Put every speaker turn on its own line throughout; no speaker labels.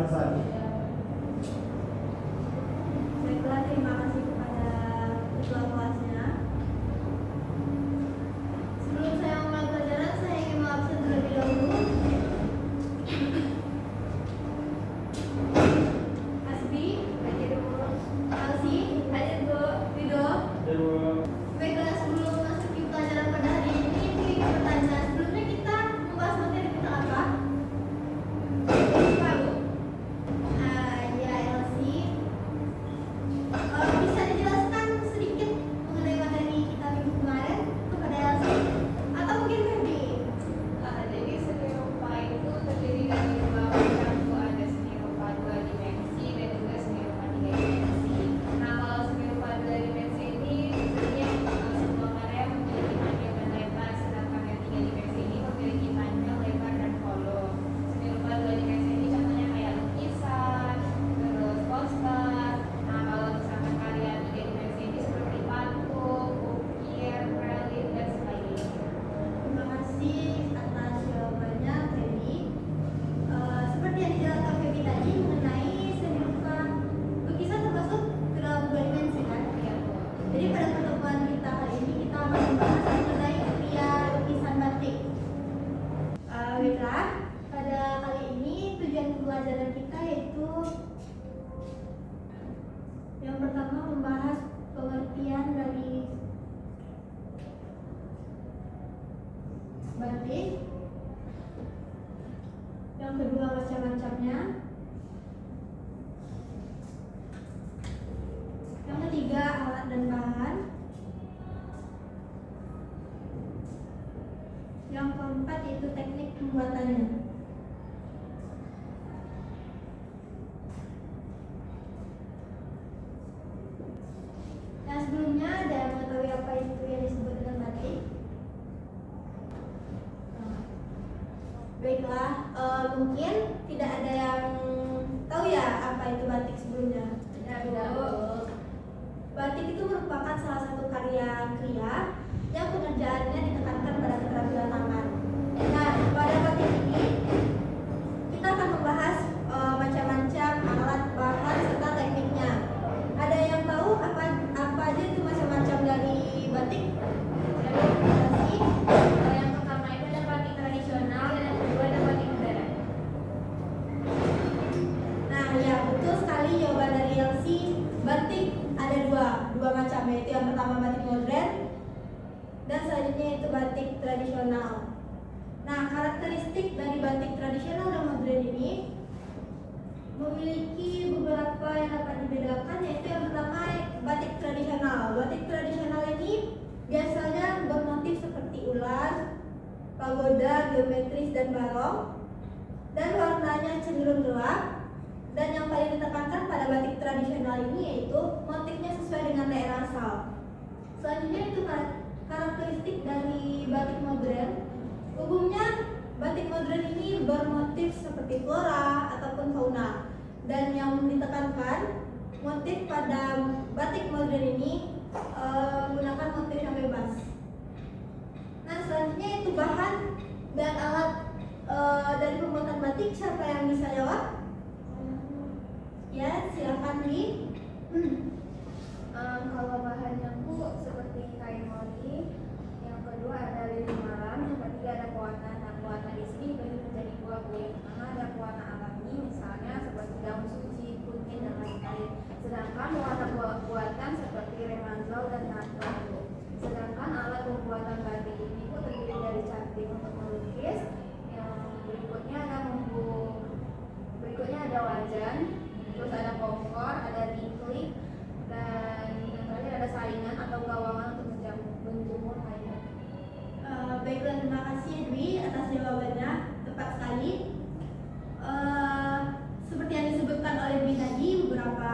Hasan.
Baiklah, terima kasih kepada ketua kelasnya. Sebelum saya memulai pelajaran, saya ingin mengabsen terlebih dahulu. Asbi, hadir Bu. Alsi, hadir Bu. Ridho. Baiklah, sebelum masuk ke pelajaran pada hari ini, ingin bertanya, sebelumnya kita membahas materi tentang apa? Lupa, Bu? Ya, Elsie. Bisa dijelaskan sedikit mengenai materi kita minggu kemarin kepada Elsie? Atau mungkin Feby?
Jadi seni rupa itu terdiri dari dua macam, ada seni rupa dua dimensi dan juga seni rupa tiga dimensi. Nah, kalau seni rupa dua dimensi ini sebenarnya sebuah karya memiliki panjang dan lebar, sedangkan yang tiga dimensi ini memiliki panjang, lebar, dan volume. Seni rupa dua dimensi ini contohnya kayak lukisan, terus poster. Nah, kalau misalkan karya tiga dimensi ini seperti patung, ukir, relief, dan sebagainya.
Terima kasih atas jawabannya, Feby. Seperti yang dijelaskan Feby tadi mengenai seni rupa lukisan termasuk ke dalam dua dimensi kan?
Iya, Bu.
Jadi pada pertemuan kita kali ini kita akan membahas mengenai karya lukisan batik. Baiklah, pada kali ini tujuan pembelajaran kita yaitu yang pertama membahas pengertian dari batik, yang kedua macam-macamnya, yang ketiga alat dan bahan, yang keempat yaitu teknik pembuatannya. Nah, sebelumnya ada yang mengetahui apa itu yang disebut dengan batik? Baiklah, mungkin tidak ada yang tahu ya apa itu batik sebelumnya.
Tidak, Bu.
Batik itu merupakan salah satu karya kria yang pengerjaannya ditekankan pada keterampilan tangan. Nah, pada batik ini kita akan membahas macam-macam alat, bahan, serta tekniknya. Ada yang tahu apa aja itu macam-macam dari batik? Kasih.
Yang pertama itu ada batik tradisional dan yang kedua ada batik modern.
Nah, ya betul sekali jawaban dari Elsie. Batik ada dua macam, yaitu yang pertama batik modern dan selanjutnya itu batik tradisional. Nah, karakteristik dari batik tradisional dan modern ini memiliki beberapa yang dapat dibedakan, yaitu yang pertama batik tradisional. Batik tradisional ini biasanya bermotif seperti ular, pagoda, geometris, dan barong, dan warnanya cenderung gelap. Dan yang paling ditekankan pada batik tradisional ini yaitu motifnya sesuai dengan daerah asal. Selanjutnya itu karakteristik dari batik modern. Umumnya batik modern ini bermotif seperti flora ataupun fauna. Dan yang ditekankan motif pada batik modern ini menggunakan motif yang bebas. Nah, selanjutnya itu bahan dan alat dari pembuatan batik. Siapa yang bisa jawab? Ya, silakan Wi.
Kalau bahannya, Bu, seperti kain mori, yang kedua ada lilin malam, yang ketiga ada pewarna. Nah, pewarna di sini dibagi menjadi dua, Bu. Yang pertama ada pewarna alami, misalnya seperti daun suci, kuning, dan lain-lain. Sedangkan warna buatan seperti remazol dan natron, Bu. Sedangkan alat pembuatan batik ini, Bu, terdiri dari cantik untuk melukis. Yang berikutnya ada wajan, terus ada kompor, ada tiklik, dan yang terakhir ada saringan atau gawangan untuk menjemur kain.
Baiklah, terima kasih Dwi atas jawabannya, tepat sekali. Seperti yang disebutkan oleh Dwi tadi, beberapa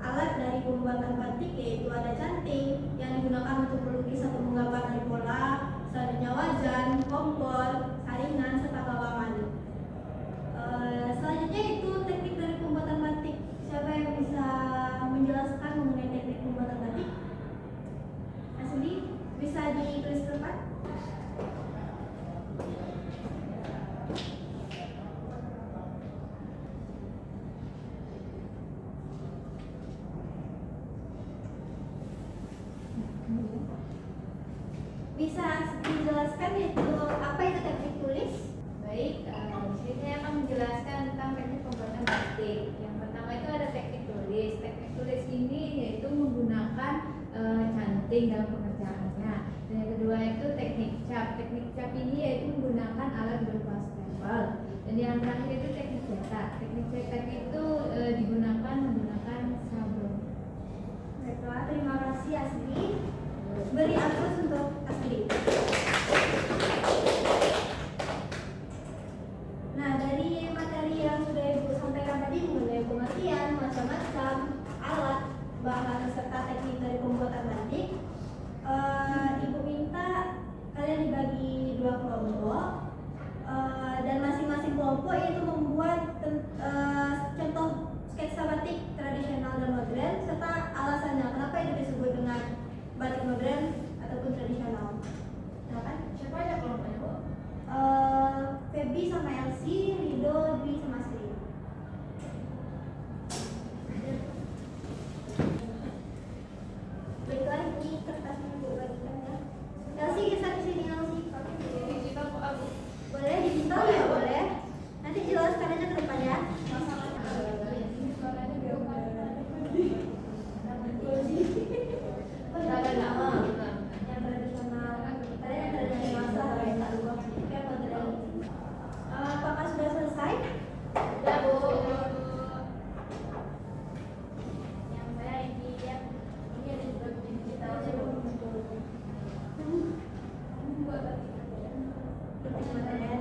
alat dari pembuatan batik yaitu ada canting yang
teknik cap ini yaitu menggunakan alat berupa stempel. Dan yang terakhir itu teknik cetak. Teknik cetak itu digunakan menggunakan sablon.
Baiklah, terima kasih Asri. Beri aplaus untuk Asri. Nah, dari materi yang sudah Ibu sampaikan tadi mengenai pengertian, macam-macam alat, bahan, serta teknik dari pembuatan batik, Ibu minta kalian dibagi 2 kelompok, dan masing-masing kelompok itu membuat contoh sketsa batik tradisional dan modern serta alasannya kenapa itu disebut dengan batik modern ataupun tradisional. Silakan.
Siapa aja kelompoknya, Bu?
Feby sama Elsie, Rido, Dwi sama Sri. Baiklah, ini kertasnya Ibu bagikan ya. Elsie geser ke sini Elsie.
Digital kok, Bu?
Boleh digital ya boleh. Nanti jelaskan aja ke depan ya.
Masalahnya suaranya belum
Yang tradisional, ada yang tradisional yang luar, yang modern. Apakah sudah selesai?
Udah, Bu. Yang saya ini yang ini ada juga bikin digital aja, Bu. Buat batik
Modern.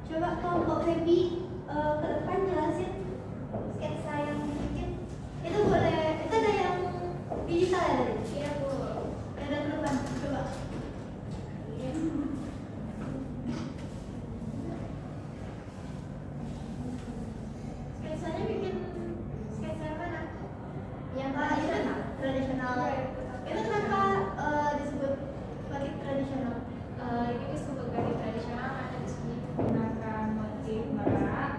Coba kelompok Feby ke depan jelasin sketsa yang bikin. Itu boleh, itu ada yang digital ya tadi?
Iya, Bu.
Ada ke depan, coba. Sketsanya bikin sketsa yang mana?
Yang
Itu tradisional. Itu kenapa disebut batik tradisional?
Ini disebut batik tradisional karena di sini menggunakan motif merak.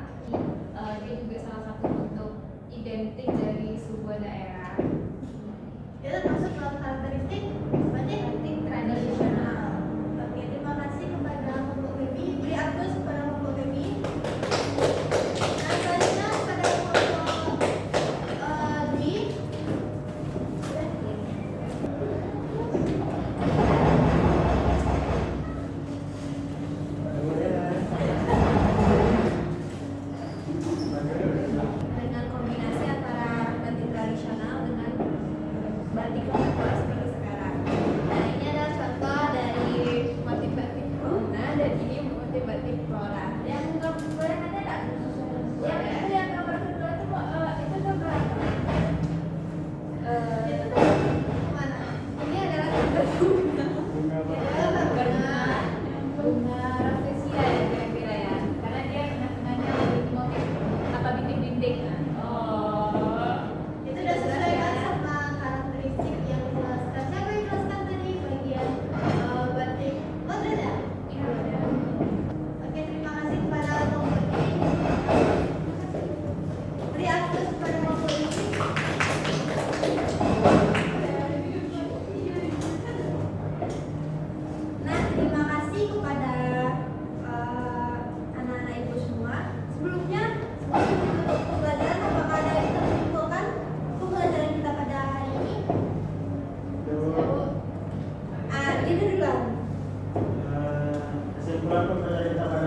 Dia juga salah satu bentuk identik dari sebuah daerah.
Itu masuk dalam karakteristik batik tradisional. Oke, terima kasih kepada kelompok Feby. Beri aplaus kepada kelompok Feby. Nah, selanjutnya kepada kelompok Dwi. Dengan kombinasi antara batik tradisional dengan batik kontemporer seperti sekarang. Nah, ini adalah contoh dari motif batik Flora dan ini motif batik Flora. Yang boleh ada nggak? Yang nomor kedua itu itu gambar apa? Itu tuh mana? Ini adalah gambar bunga.
Bunga rafflesia ya kira-kira ya, karena dia tengah-tengahnya memiliki motif apa bintik-bintik.
Itu udah sesuai kan sama karakteristik yang dijelaskan. Siapa yang jelaskan tadi bagian batik modern ya?
Iya.
Oke, terima kasih kepada kelompok ini. Beri aplaus kepada kelompok ini. Nah, terima kasih kepada anak-anak ibu semua. Sebelumnya, sebelum menutup pembelajaran, apakah ada yang tersimpulkan pembelajaran kita pada hari ini? Ini duluan.
Kesimpulan pembelajaran kita pada